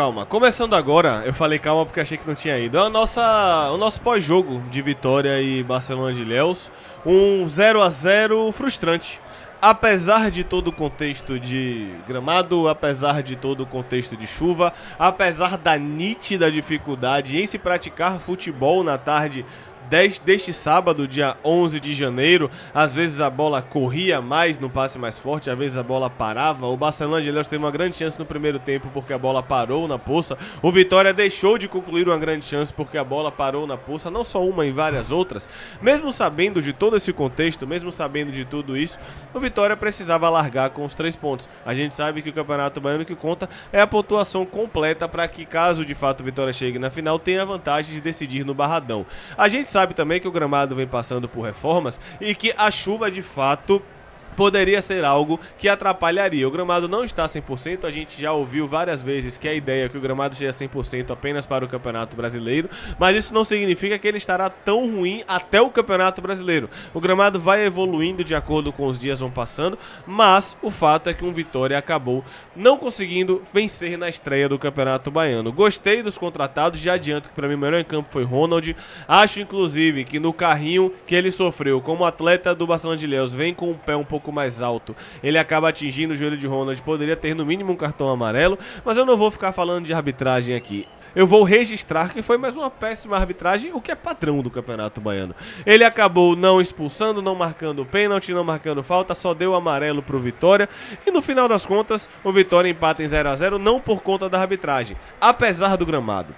calma. Começando agora, eu falei calma porque achei que não tinha ido. É o nosso pós-jogo de Vitória e Barcelona de Ilhéus. Um 0-0 frustrante. Apesar de todo o contexto de gramado, apesar de todo o contexto de chuva, apesar da nítida dificuldade em se praticar futebol na tarde deste sábado, dia 11 de janeiro, às vezes a bola corria mais no passe mais forte, às vezes a bola parava. O Barcelona de Ilhéus teve uma grande chance no primeiro tempo porque a bola parou na poça. O Vitória deixou de concluir uma grande chance porque a bola parou na poça, não só uma, em várias outras. Mesmo sabendo de todo esse contexto, mesmo sabendo de tudo isso, o Vitória precisava largar com os 3 pontos. A gente sabe que o Campeonato Baiano que conta é a pontuação completa para que, caso de fato o Vitória chegue na final, tenha a vantagem de decidir no Barradão. A gente sabe também que o gramado vem passando por reformas e que a chuva de fato poderia ser algo que atrapalharia. O gramado não está 100%, a gente já ouviu várias vezes que a ideia é que o gramado seja 100% apenas para o Campeonato Brasileiro, mas isso não significa que ele estará tão ruim até o Campeonato Brasileiro. O gramado vai evoluindo de acordo com os dias vão passando, mas o fato é que um Vitória acabou não conseguindo vencer na estreia do Campeonato Baiano. Gostei dos contratados, já adianto que para mim o melhor em campo foi Ronald. Acho inclusive que no carrinho que ele sofreu como atleta do Barcelona de Ilhéus vem com o pé um pouco mais alto, ele acaba atingindo o joelho de Ronald, poderia ter no mínimo um cartão amarelo, mas eu não vou ficar falando de arbitragem aqui. Eu vou registrar que foi mais uma péssima arbitragem, o que é padrão do Campeonato Baiano. Ele acabou não expulsando, não marcando pênalti, não marcando falta, só deu amarelo pro Vitória. E no final das contas, o Vitória empata em 0-0, não por conta da arbitragem, apesar do gramado.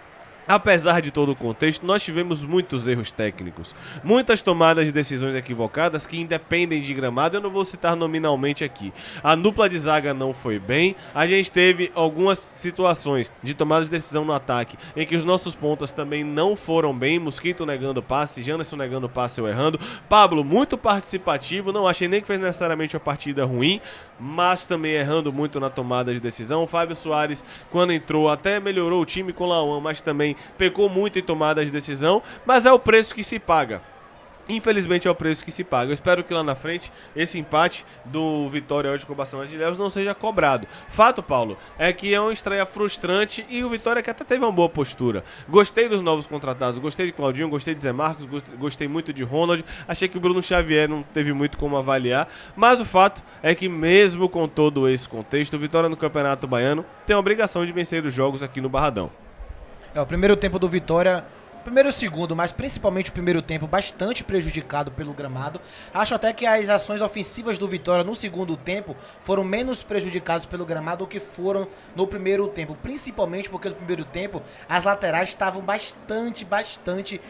Apesar de todo o contexto, nós tivemos muitos erros técnicos, muitas tomadas de decisões equivocadas que independem de gramado. Eu não vou citar nominalmente aqui. A dupla de zaga não foi bem, a gente teve algumas situações de tomada de decisão no ataque em que os nossos pontas também não foram bem, Mosquito negando passe, Janderson negando passe ou errando, Pablo muito participativo, não achei nem que fez necessariamente uma partida ruim, mas também errando muito na tomada de decisão. O Fábio Soares, quando entrou, até melhorou o time com o Lauan, mas também pecou muito em tomada de decisão, mas é o preço que se paga. Infelizmente é o preço que se paga. Eu espero que lá na frente esse empate do Vitória hoje com o Barcelona de Ilhéus não seja cobrado. Fato, Paulo, é que é uma estreia frustrante e o Vitória que até teve uma boa postura. Gostei dos novos contratados, gostei de Claudinho, gostei de Zé Marcos, gostei muito de Ronald. Achei que o Bruno Xavier não teve muito como avaliar, mas o fato é que mesmo com todo esse contexto, o Vitória no Campeonato Baiano tem a obrigação de vencer os jogos aqui no Barradão. O primeiro tempo do Vitória, primeiro e o segundo, mas principalmente o primeiro tempo, bastante prejudicado pelo gramado. Acho até que as ações ofensivas do Vitória no segundo tempo foram menos prejudicadas pelo gramado do que foram no primeiro tempo. Principalmente porque no primeiro tempo as laterais estavam bastante,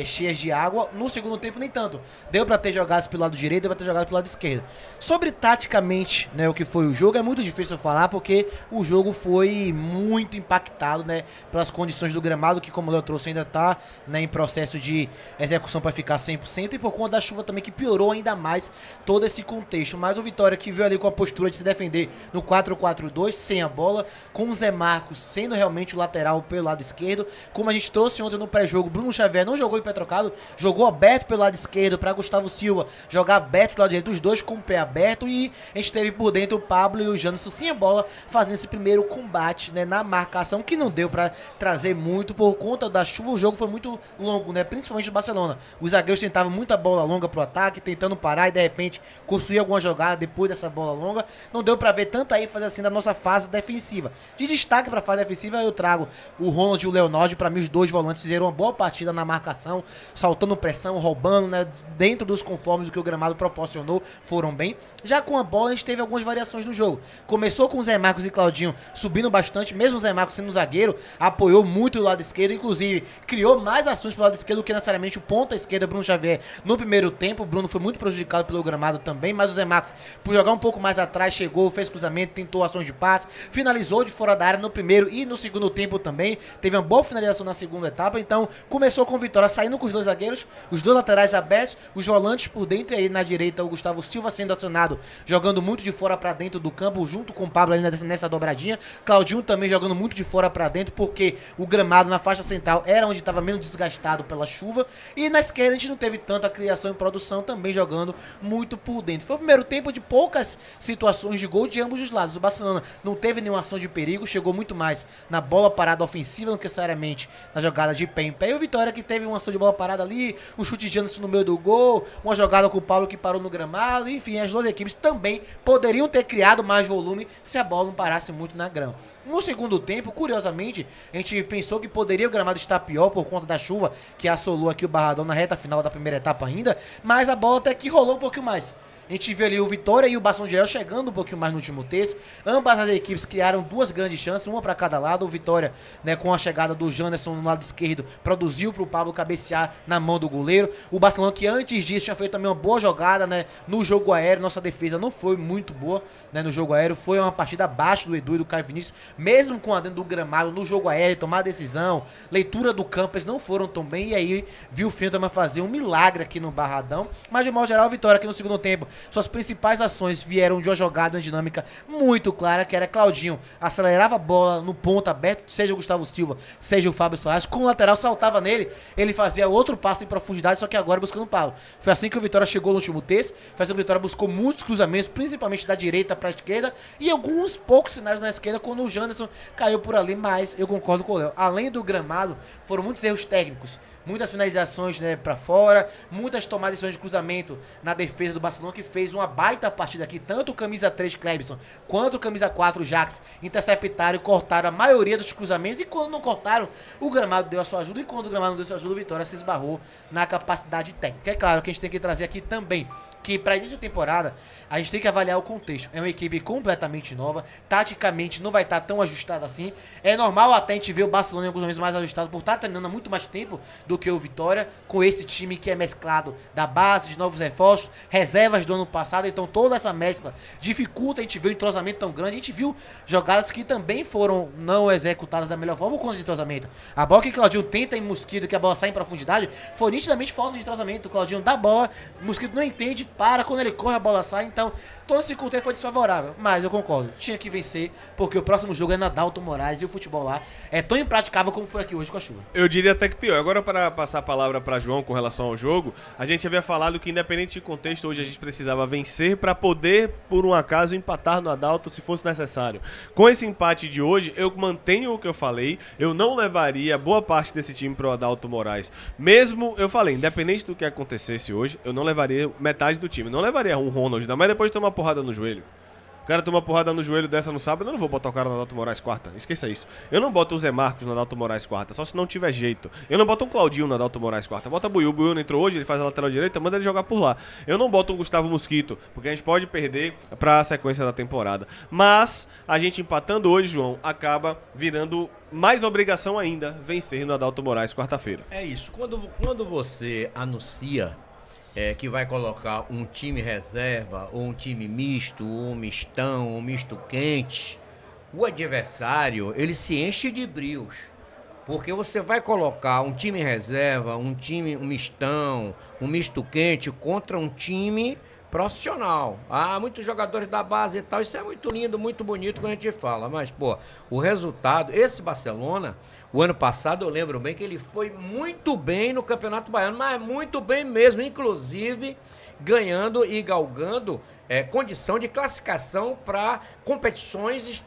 cheias de água. No segundo tempo nem tanto. Deu pra ter jogado pelo lado direito, deu pra ter jogado pelo lado esquerdo. Sobre taticamente, o que foi o jogo, é muito difícil falar porque o jogo foi muito impactado, pelas condições do gramado, que, como eu trouxe, ainda está em processo de execução para ficar 100%, e por conta da chuva também, que piorou ainda mais todo esse contexto. Mas o Vitória, que veio ali com a postura de se defender no 4-4-2, sem a bola, com o Zé Marcos sendo realmente o lateral pelo lado esquerdo. Como a gente trouxe ontem no pré-jogo, Bruno Xavier não jogou em pé trocado, jogou aberto pelo lado esquerdo para Gustavo Silva jogar aberto pelo lado direito, os dois com o pé aberto, e a gente teve por dentro o Pablo e o Janderson sem a bola, fazendo esse primeiro combate na marcação, que não deu para trazer muito por conta da chuva. O jogo foi muito longo, principalmente do Barcelona. Os zagueiros tentavam muita bola longa pro ataque, tentando parar e de repente construir alguma jogada depois dessa bola longa. Não deu pra ver tanta ênfase assim da nossa fase defensiva. De destaque pra fase defensiva, eu trago o Ronald e o Leonardo. Pra mim, os dois volantes fizeram uma boa partida na marcação, saltando pressão, roubando, dentro dos conformes do que o gramado proporcionou, foram bem. Já com a bola, a gente teve algumas variações no jogo. Começou com o Zé Marcos e Claudinho subindo bastante, mesmo o Zé Marcos sendo zagueiro, apoiou muito o lado esquerdo, inclusive criou mais ações pelo lado esquerdo do que necessariamente o ponta esquerda, Bruno Xavier, no primeiro tempo. O Bruno foi muito prejudicado pelo gramado também, mas o Zé Marcos, por jogar um pouco mais atrás, chegou, fez cruzamento, tentou ações de passe, finalizou de fora da área no primeiro e no segundo tempo também. Teve uma boa finalização na segunda etapa, então começou com Vitória saindo com os dois zagueiros, os dois laterais abertos, os volantes por dentro, e aí na direita o Gustavo Silva sendo acionado, jogando muito de fora pra dentro do campo, junto com o Pablo ali nessa dobradinha. Claudinho também jogando muito de fora pra dentro, porque o gramado na faixa central era onde estava menos desgastado pela chuva. E na esquerda a gente não teve tanta criação e produção, também jogando muito por dentro. Foi o primeiro tempo de poucas situações de gol de ambos os lados. O Barcelona não teve nenhuma ação de perigo, chegou muito mais na bola parada ofensiva do que necessariamente na jogada de pé em pé. E o Vitória que teve uma ação de bola parada ali, um chute de Anderson no meio do gol, uma jogada com o Paulo que parou no gramado. Enfim, as duas equipes também poderiam ter criado mais volume se a bola não parasse muito na grama. No segundo tempo, curiosamente, a gente pensou que poderia o gramado estar pior por conta da chuva que assolou aqui o Barradão na reta final da primeira etapa ainda, mas a bola até que rolou um pouquinho mais. A gente viu ali o Vitória e o Barcelona de Ilhéus chegando um pouquinho mais no último terço. Ambas as equipes criaram duas grandes chances, uma para cada lado. O Vitória, né, com a chegada do Janderson no lado esquerdo, produziu para o Pablo cabecear na mão do goleiro. O Barcelona, que antes disso tinha feito também uma boa jogada, né, no jogo aéreo. Nossa defesa não foi muito boa, né, no jogo aéreo. Foi uma partida abaixo do Edu e do Caio Vinícius, mesmo com a dentro do gramado, no jogo aéreo, tomar decisão, leitura do campo, eles não foram tão bem. E aí viu o Fino também fazer um milagre aqui no Barradão. Mas de modo geral, a Vitória aqui no segundo tempo, suas principais ações vieram de uma jogada, uma dinâmica muito clara, que era Claudinho acelerava a bola no ponto aberto, seja o Gustavo Silva, seja o Fábio Soares, com o lateral saltava nele, ele fazia outro passo em profundidade, só que agora buscando o Paulo. Foi assim que o Vitória chegou no último terço, foi assim que o Vitória buscou muitos cruzamentos, principalmente da direita para a esquerda, e alguns poucos cenários na esquerda, quando o Janderson caiu por ali, mas eu concordo com o Léo. Além do gramado, foram muitos erros técnicos, muitas finalizações, né, para fora, muitas tomadas de decisões de cruzamento na defesa do Barcelona, que fez uma baita partida aqui. Tanto o camisa 3 Clebson quanto o camisa 4 Jax interceptaram e cortaram a maioria dos cruzamentos, e quando não cortaram, o gramado deu a sua ajuda, e quando o gramado não deu a sua ajuda, o Vitória se esbarrou na capacidade técnica. É claro que a gente tem que trazer aqui também que para início de temporada a gente tem que avaliar o contexto. É uma equipe completamente nova, taticamente não vai estar tão ajustada assim. É normal até a gente ver o Barcelona em alguns momentos mais ajustado por estar treinando há muito mais tempo do que o Vitória, com esse time que é mesclado da base, de novos reforços, reservas do ano passado. Então toda essa mescla dificulta a gente ver o entrosamento tão grande. A gente viu jogadas que também foram não executadas da melhor forma com o entrosamento. A bola que o Claudinho tenta em Mosquito, que a bola sai em profundidade, foi nitidamente falta de entrosamento. O Claudinho dá a bola, o Mosquito não entende, para, quando ele corre a bola sai. Então todo esse contexto foi desfavorável, mas eu concordo, tinha que vencer, porque o próximo jogo é na Dalton Moraes e o futebol lá é tão impraticável como foi aqui hoje com a chuva. Eu diria até que pior. Agora, para passar a palavra para João com relação ao jogo, a gente havia falado que, independente de contexto, hoje a gente precisava vencer para poder, por um acaso, empatar no Adalto se fosse necessário. Com esse empate de hoje, eu mantenho o que eu falei, eu não levaria boa parte desse time pro Adalto Moraes. Mesmo, eu falei, independente do que acontecesse hoje, eu não levaria metade do time. Não levaria um Ronald, mas depois de tomar porrada no joelho. O cara toma porrada no joelho dessa no sábado, eu não vou botar o cara no Adalto Moraes quarta. Esqueça isso. Eu não boto o Zé Marcos no Adalto Moraes quarta, só se não tiver jeito. Eu não boto um Claudinho no Adalto Moraes quarta. Bota o Buiu não entrou hoje, ele faz a lateral direita, manda ele jogar por lá. Eu não boto um Gustavo Mosquito, porque a gente pode perder pra sequência da temporada. Mas a gente empatando hoje, João, acaba virando mais obrigação ainda vencer no Adalto Moraes quarta-feira. É isso. Quando você anuncia que vai colocar um time reserva, ou um time misto, ou um mistão, um misto quente, o adversário, ele se enche de brios. Porque você vai colocar um time reserva, um mistão, um misto quente contra um time profissional. Ah, muitos jogadores da base e tal, isso é muito lindo, muito bonito quando a gente fala, mas, pô, o resultado, esse Barcelona, o ano passado eu lembro bem que ele foi muito bem no Campeonato Baiano, mas muito bem mesmo, inclusive ganhando e galgando condição de classificação para competições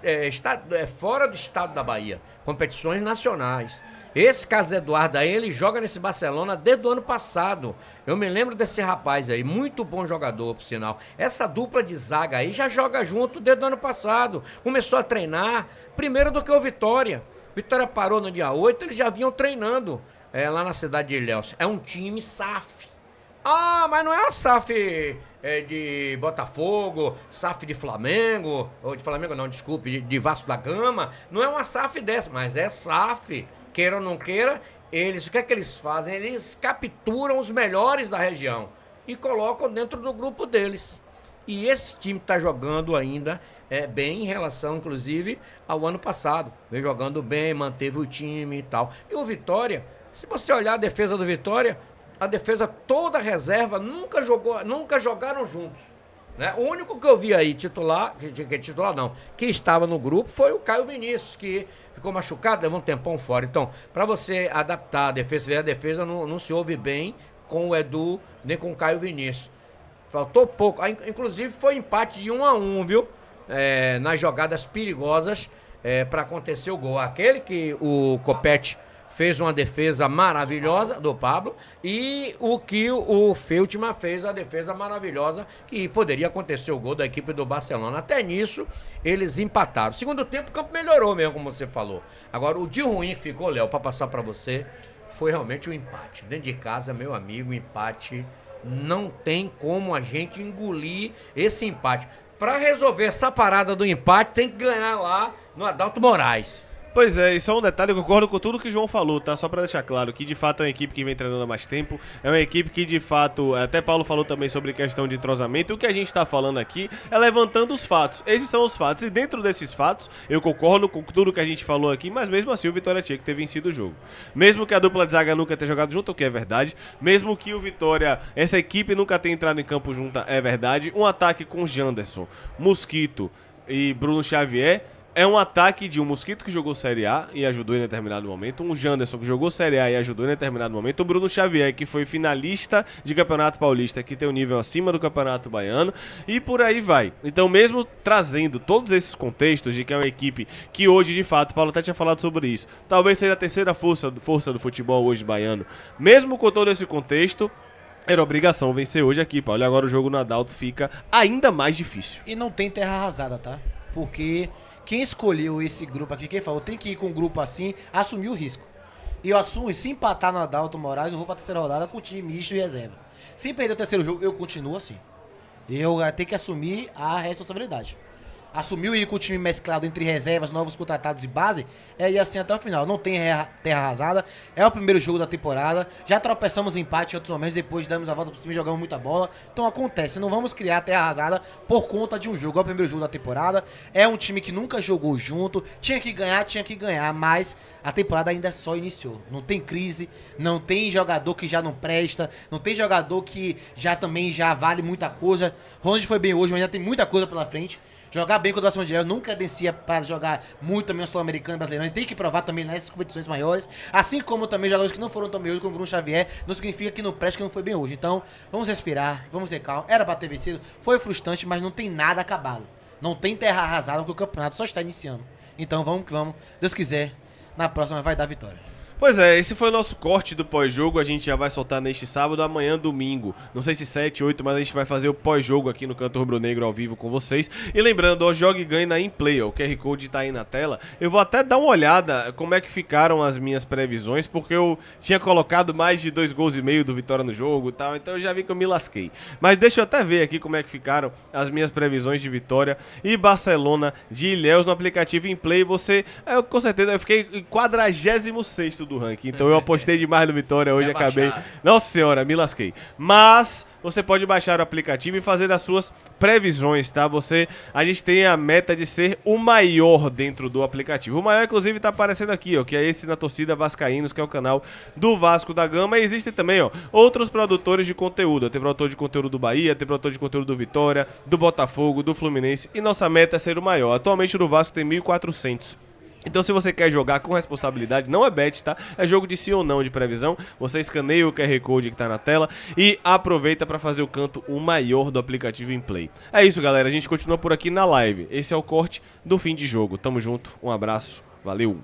fora do estado da Bahia, competições nacionais. Esse Carlos Eduardo aí, ele joga nesse Barcelona desde o ano passado. Eu me lembro desse rapaz aí, muito bom jogador, por sinal. Essa dupla de zaga aí já joga junto desde o ano passado. Começou a treinar primeiro do que o Vitória. Vitória parou no dia 8, eles já vinham treinando lá na cidade de Ilhéus. É um time SAF. Ah, mas não é a SAF de Botafogo, SAF de Flamengo, ou de Flamengo não, desculpe, de Vasco da Gama. Não é uma SAF dessa, mas é SAF. Queira ou não queira, o que é que eles fazem? Eles capturam os melhores da região e colocam dentro do grupo deles. E esse time está jogando ainda bem em relação, inclusive, ao ano passado. Vem jogando bem, manteve o time e tal. E o Vitória, se você olhar a defesa do Vitória, a defesa toda reserva nunca jogaram juntos. Né? O único que eu vi aí titular, que titular não, que estava no grupo foi o Caio Vinícius, que ficou machucado, levou um tempão fora. Então, para você adaptar a defesa não se ouve bem com o Edu, nem com o Caio Vinícius. Faltou pouco. Inclusive foi empate de 1-1, viu? Nas jogadas perigosas para acontecer o gol. Aquele que o Copete fez uma defesa maravilhosa do Pablo e o que o Feltman fez a defesa maravilhosa que poderia acontecer o gol da equipe do Barcelona. Até nisso, eles empataram. Segundo tempo, o campo melhorou mesmo, como você falou. Agora, o de ruim que ficou, Léo, para passar para você, foi realmente o empate. Dentro de casa, meu amigo, o empate não tem como a gente engolir esse empate. Para resolver essa parada do empate, tem que ganhar lá no Adalto Moraes. Pois é, e só um detalhe, eu concordo com tudo que o João falou, tá? Só pra deixar claro que de fato é uma equipe que vem treinando há mais tempo, é uma equipe que de fato, até Paulo falou também sobre questão de entrosamento, e o que a gente tá falando aqui é levantando os fatos. Esses são os fatos, e dentro desses fatos, eu concordo com tudo que a gente falou aqui, mas mesmo assim o Vitória tinha que ter vencido o jogo. Mesmo que a dupla de zaga nunca tenha jogado junto, o que é verdade, mesmo que o Vitória, essa equipe nunca tenha entrado em campo junta, é verdade, um ataque com Janderson, Mosquito e Bruno Xavier. É um ataque de um Mosquito que jogou Série A e ajudou em determinado momento, um Janderson que jogou Série A e ajudou em determinado momento, o Bruno Xavier que foi finalista de Campeonato Paulista, que tem um nível acima do Campeonato Baiano, e por aí vai. Então mesmo trazendo todos esses contextos de que é uma equipe que hoje de fato, Paulo até tinha falado sobre isso, talvez seja a terceira força do futebol hoje baiano, mesmo com todo esse contexto, era obrigação vencer hoje aqui, Paulo. E agora o jogo no Adalto fica ainda mais difícil. E não tem terra arrasada, tá? Porque quem escolheu esse grupo aqui, quem falou, tem que ir com um grupo assim, assumir o risco. E eu assumo, e se empatar no Adalto Moraes, eu vou pra terceira rodada com o time misto e reserva. Se perder o terceiro jogo, eu continuo assim. Eu tenho que assumir a responsabilidade. Assumiu ir com o time mesclado entre reservas, novos contratados e base, e assim até o final. Não tem terra arrasada, é o primeiro jogo da temporada, já tropeçamos em empate em outros momentos, depois damos a volta por cima e jogamos muita bola. Então acontece, não vamos criar terra arrasada por conta de um jogo. É o primeiro jogo da temporada, é um time que nunca jogou junto, tinha que ganhar, mas a temporada ainda só iniciou. Não tem crise, não tem jogador que já não presta, não tem jogador que já também já vale muita coisa. Ronald foi bem hoje, mas ainda tem muita coisa pela frente. Jogar bem contra o Barcelona de Léo não credencia para jogar muito também o Sul-Americano e Brasileirão. Ele tem que provar também nessas competições maiores. Assim como também jogadores que não foram tão bem hoje, como o Bruno Xavier, não significa que não preste, que não foi bem hoje. Então, vamos respirar, vamos ter calma. Era para ter vencido, foi frustrante, mas não tem nada acabado. Não tem terra arrasada, porque o campeonato só está iniciando. Então, vamos que vamos. Deus quiser, na próxima vai dar vitória. Pois é, esse foi o nosso corte do pós-jogo, a gente já vai soltar neste sábado, amanhã domingo, não sei se 7, 8, mas a gente vai fazer o pós-jogo aqui no Canto Rubro Negro ao vivo com vocês. E lembrando, ó, jogue e ganhe na Inplay, ó, o QR Code tá aí na tela. Eu vou até dar uma olhada como é que ficaram as minhas previsões, porque eu tinha colocado mais de 2,5 gols do Vitória no jogo e tal, então eu já vi que eu me lasquei. Mas deixa eu até ver aqui como é que ficaram as minhas previsões de Vitória e Barcelona de Ilhéus no aplicativo Inplay. Com certeza, eu fiquei em 46º do ranking, então eu apostei demais no Vitória hoje, acabei... Nossa senhora, me lasquei. Mas você pode baixar o aplicativo e fazer as suas previsões, tá? A gente tem a meta de ser o maior dentro do aplicativo. O maior, inclusive, tá aparecendo aqui, ó, que é esse na Torcida Vascaínos, que é o canal do Vasco da Gama. E existem também, ó, outros produtores de conteúdo. Tem produtor de conteúdo do Bahia, tem produtor de conteúdo do Vitória, do Botafogo, do Fluminense. E nossa meta é ser o maior. Atualmente no Vasco tem 1.400. Então se você quer jogar com responsabilidade, não é bet, tá? É jogo de sim ou não de previsão. Você escaneia o QR Code que tá na tela e aproveita para fazer o canto o maior do aplicativo Inplay. É isso, galera. A gente continua por aqui na live. Esse é o corte do fim de jogo. Tamo junto. Um abraço. Valeu.